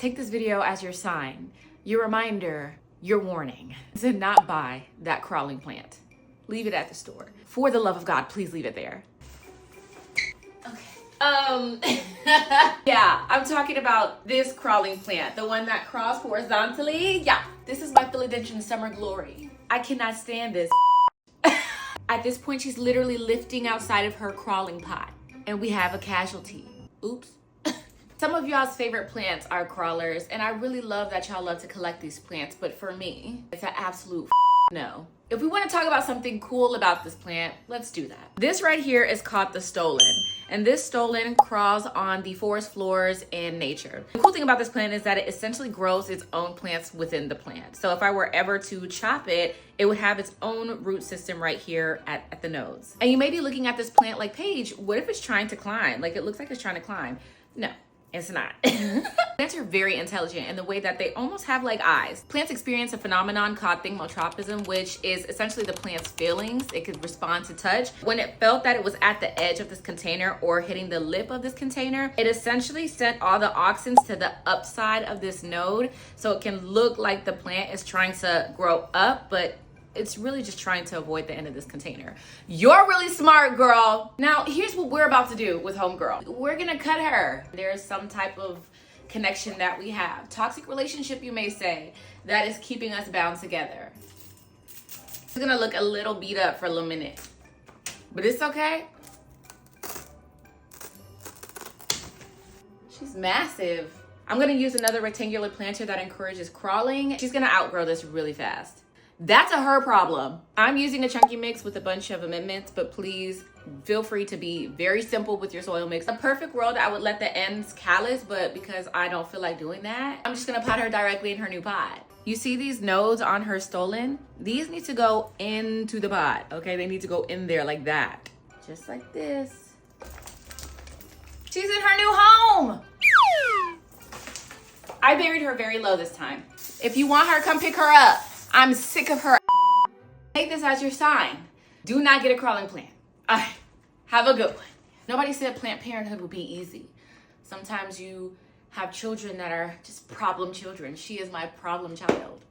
Take this video as your sign, your reminder, your warning to not buy that crawling plant. Leave it at the store. For the love of God, please leave it there. Okay. Yeah, I'm talking about this crawling plant, the one that crawls horizontally. Yeah, this is my philodendron summer glory. I cannot stand this. At this point, she's literally lifting outside of her crawling pot, and we have a casualty. Oops. Some of y'all's favorite plants are crawlers, and I really love that y'all love to collect these plants, but for me, it's an absolute no. If we want to talk about something cool about this plant, let's do that. This right here is called the stolon, and this stolon crawls on the forest floors in nature. The cool thing about this plant is that it essentially grows its own plants within the plant. So if I were ever to chop it, it would have its own root system right here at the nodes. And you may be looking at this plant like, Paige, what if it's trying to climb? Like, it looks like it's trying to climb. No. It's not. Plants are very intelligent in the way that they almost have like eyes. Plants experience a phenomenon called thingmotropism, which is essentially the plant's feelings. It could respond to touch. When it felt that it was at the edge of this container or hitting the lip of this container, it essentially sent all the auxins to the upside of this node, so it can look like the plant is trying to grow up, but it's really just trying to avoid the end of this container. You're really smart, girl. Now, here's what we're about to do with homegirl. We're gonna cut her. There's some type of connection that we have. Toxic relationship, you may say, that is keeping us bound together. It's gonna look a little beat up for a little minute, but it's okay. She's massive. I'm gonna use another rectangular planter that encourages crawling. She's gonna outgrow this really fast. That's a her problem. I'm using a chunky mix with a bunch of amendments, but please feel free to be very simple with your soil mix. A perfect world, I would let the ends callus, but because I don't feel like doing that, I'm just gonna pot her directly in her new pot. You see these nodes on her stolon? These need to go into the pot, okay? They need to go in there like that. Just like this. She's in her new home. I buried her very low this time. If you want her, come pick her up. I'm sick of her. Take this as your sign. Do not get a crawling plant. Have a good one. Nobody said plant parenthood would be easy. Sometimes you have children that are just problem children. She is my problem child.